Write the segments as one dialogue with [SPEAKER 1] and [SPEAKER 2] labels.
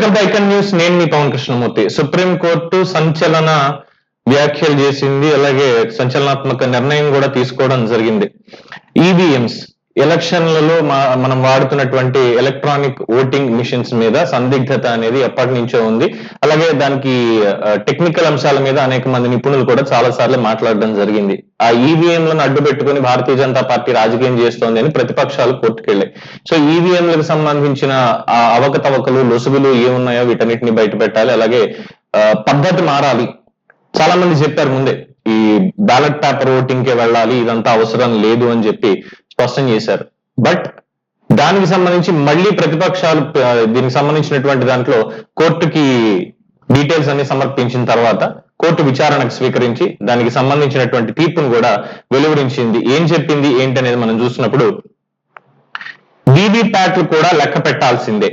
[SPEAKER 1] Welcome to icon news. నేను మీ Pawan Krishnamurthy. Supreme court సంచలన వ్యాఖ్యలు చేసింది, అలాగే సంచలనాత్మక నిర్ణయం కూడా తీసుకోవడం జరిగింది. ఈవీఎంస్ ఎలక్షన్లలో మనం వాడుతున్నటువంటి ఎలక్ట్రానిక్ ఓటింగ్ మిషన్స్ మీద సందిగ్ధత అనేది ఎప్పటి నుంచో ఉంది. అలాగే దానికి టెక్నికల్ అంశాల మీద అనేక మంది నిపుణులు కూడా చాలా సార్లు మాట్లాడడం జరిగింది. ఆ ఈవీఎంలను అడ్డు పెట్టుకుని భారతీయ జనతా పార్టీ రాజకీయం చేస్తోంది అని ప్రతిపక్షాలు కోర్టుకెళ్ళాయి. సో ఈవీఎంలకు సంబంధించిన ఆ అవకతవకలు, లొసుగులు ఏమున్నాయో వీటన్నిటిని బయట పెట్టాలి, అలాగే పద్ధతి మారాలి. చాలా మంది చెప్పారు ముందే ఈ బ్యాలెట్ పేపర్ ఓటింగ్ కే వెళ్ళాలి, ఇదంతా అవసరం లేదు అని చెప్పి స్పష్టం చేశారు. బట్ దానికి సంబంధించి మళ్ళీ ప్రతిపక్షాలు దీనికి సంబంధించినటువంటి దాంట్లో కోర్టుకి డీటెయిల్స్ అన్ని సమర్పించిన తర్వాత కోర్టు విచారణకు స్వీకరించి దానికి సంబంధించినటువంటి తీర్పును కూడా వెలువరించింది. ఏం చెప్పింది ఏంటి అనేది మనం చూసినప్పుడు, వీవీప్యాట్లు కూడా లెక్క పెట్టాల్సిందే.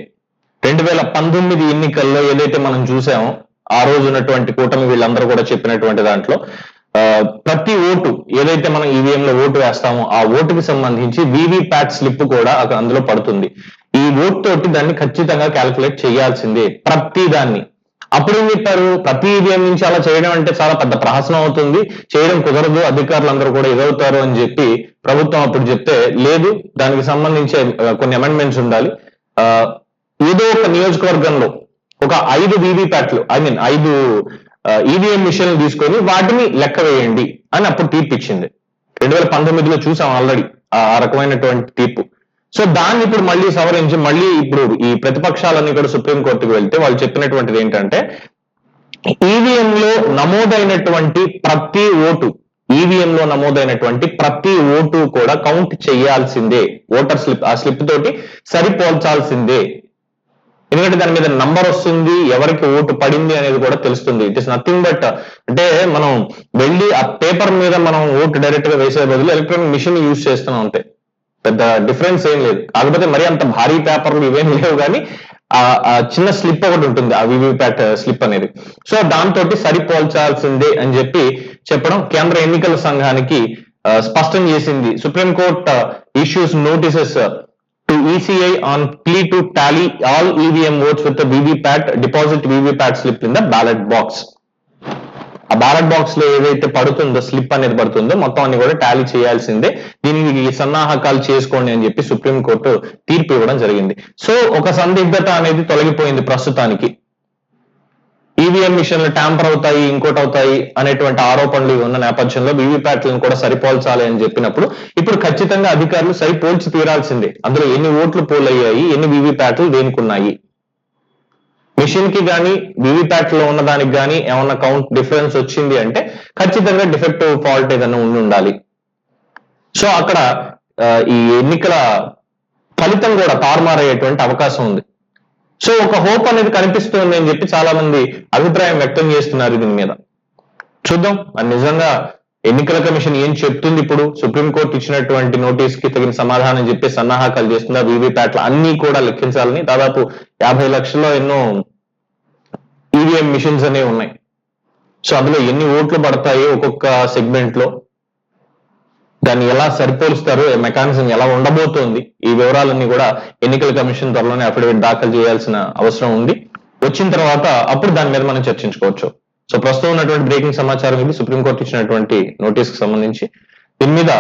[SPEAKER 1] 2019 ఎన్నికల్లో ఏదైతే మనం చూసామో ఆ రోజు ఉన్నటువంటి కూటమి వీళ్ళందరూ కూడా చెప్పినటువంటి దాంట్లో ప్రతి ఓటు ఏదైతే మనం ఈవీఎం లో ఓటు వేస్తామో ఆ ఓటుకి సంబంధించి వీవీప్యాట్ స్లిప్ కూడా అందులో పడుతుంది. ఈ ఓటు తోటి దాన్ని ఖచ్చితంగా క్యాల్కులేట్ చేయాల్సిందే ప్రతి దాన్ని. అప్పుడు ఏం చెప్పారు, ప్రతి ఈవీఎం నుంచి అలా చేయడం అంటే చాలా పెద్ద ప్రహసనం అవుతుంది, చేయడం కుదరదు, అధికారులందరూ కూడా ఎదుగుతారు అని చెప్పి ప్రభుత్వం అప్పుడు చెప్తే, లేదు దానికి సంబంధించే కొన్ని అమెండ్మెంట్స్ ఉండాలి. ఏదో ఒక నియోజకవర్గంలో ఒక 5 వీవీప్యాట్లు, 5 ఈవీఎం మిషన్లు తీసుకొని వాటిని లెక్క వేయండి అని అప్పుడు తీర్పు ఇచ్చింది. 2019లో చూసాం ఆల్రెడీ ఆ రకమైనటువంటి తీర్పు. సో దాన్ని ఇప్పుడు మళ్ళీ సవరించి మళ్ళీ ఇప్పుడు ఈ ప్రతిపక్షాలన్నీ కూడా సుప్రీంకోర్టుకు వెళ్తే వాళ్ళు చెప్పినటువంటిది ఏంటంటే, ఈవీఎం లో నమోదైనటువంటి ప్రతి ఓటు, ఈవీఎం లో నమోదైనటువంటి ప్రతి ఓటు కూడా కౌంట్ చేయాల్సిందే. ఓటర్ స్లిప్, ఆ స్లిప్ తోటి సరిపోల్చాల్సిందే. ఎందుకంటే దాని మీద నంబర్ వస్తుంది, ఎవరికి ఓటు పడింది అనేది కూడా తెలుస్తుంది. ఇట్ ఇస్ నథింగ్ బట్, అంటే మనం వెళ్ళి ఆ పేపర్ మీద మనం ఓటు డైరెక్ట్ గా వేసే బదులు ఎలక్ట్రానిక్ మిషన్ యూజ్ చేస్తున్నాం అంతే, పెద్ద డిఫరెన్స్ ఏం లేదు. కాకపోతే మరి అంత భారీ పేపర్లు ఇవేం లేవు, కానీ ఆ చిన్న స్లిప్ ఒకటి ఉంటుంది, ఆ వీవీప్యాట్ స్లిప్ అనేది. సో దాంతో సరిపోల్చాల్సిందే అని చెప్పి చెప్పడం కేంద్ర ఎన్నికల సంఘానికి స్పష్టం చేసింది. Supreme court issues notices to ECI on plea to tally all EVM votes with the VVPAT, deposit VVPAT slip in the ballot box. ఆ బ్యాలెట్ బాక్స్ లో ఏదైతే పడుతుందో స్లిప్ అనేది పడుతుందో మొత్తం అన్ని కూడా టాలీ చేయాల్సిందే, దీనికి సన్నాహకాలు చేసుకోండి అని చెప్పి సుప్రీంకోర్టు తీర్పు ఇవ్వడం జరిగింది. సో ఒక సందిగ్ధత అనేది తొలగిపోయింది ప్రస్తుతానికి. ఈవీఎం మిషన్లు ట్యాంపర్ అవుతాయి, ఇంకోటి అవుతాయి అనేటువంటి ఆరోపణలు ఉన్న నేపథ్యంలో వీవీప్యాట్లను కూడా సరిపోల్చాలి అని చెప్పినప్పుడు ఇప్పుడు ఖచ్చితంగా అధికారులు సరిపోల్చి తీరాల్సిందే. అందులో ఎన్ని ఓట్లు పోల్ అయ్యాయి, ఎన్ని వీవీప్యాట్లు దేనికున్నాయి, మిషన్ కి కానీ వీవీప్యాట్ లో ఉన్న దానికి కానీ ఏమన్నా కౌంట్ డిఫరెన్స్ వచ్చింది అంటే ఖచ్చితంగా డిఫెక్టివ్ ఫాల్ట్ ఏదైనా ఉండాలి. సో అక్కడ ఈ ఎన్నికల ఫలితం కూడా తారుమారయ్యేటువంటి అవకాశం ఉంది. సో ఒక హోప్ అనేది కనిపిస్తుంది అని చెప్పి చాలా మంది అభిప్రాయం వ్యక్తం చేస్తున్నారు దీని మీద. చూద్దాం అది నిజంగా ఎన్నికల కమిషన్ ఏం చెప్తుంది. ఇప్పుడు సుప్రీంకోర్టు ఇచ్చినటువంటి నోటీస్ కి తగిన సమాధానం చెప్పి సన్నాహకాలు చేస్తుందా, వీవీప్యాట్లు అన్ని కూడా లెక్కించాలని. దాదాపు 50 లక్షల్లో ఎన్నో ఈవీఎం మిషన్స్ అనేవి ఉన్నాయి. సో అందులో ఎన్ని ఓట్లు పడతాయో ఒక్కొక్క సెగ్మెంట్ లో, దాన్ని ఎలా సరిపోలుస్తారు, మెకానిజం ఎలా ఉండబోతోంది, ఈ వివరాలన్నీ కూడా ఎన్నికల కమిషన్ త్వరలోనే అఫిడవిట్ దాఖలు చేయాల్సిన అవసరం ఉంది. వచ్చిన తర్వాత అప్పుడు దాని మీద మనం చర్చించుకోవచ్చు. సో ప్రస్తుతం ఉన్నటువంటి బ్రేకింగ్ సమాచారం ఇది, సుప్రీంకోర్టు ఇచ్చినటువంటి నోటీస్ కి సంబంధించి. దీని మీద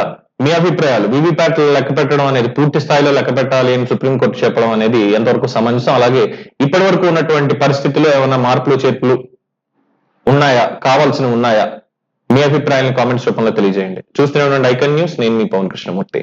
[SPEAKER 1] మీ అభిప్రాయాలు, వీవీప్యాట్లు లెక్క పెట్టడం అనేది పూర్తి స్థాయిలో లెక్క పెట్టాలి అని సుప్రీంకోర్టు చెప్పడం అనేది ఎంతవరకు సమంజసం, అలాగే ఇప్పటి వరకు ఉన్నటువంటి పరిస్థితుల్లో ఏమైనా మార్పులు చేర్పులు ఉన్నాయా, కావాల్సినవి ఉన్నాయా, మీ అభిప్రాయాలను కామెంట్స్ రూపంలో తెలియజేయండి. చూస్తూనే ఉండండి ఐకాన్ న్యూస్. నేను మీ పవన్ కృష్ణమూర్తి.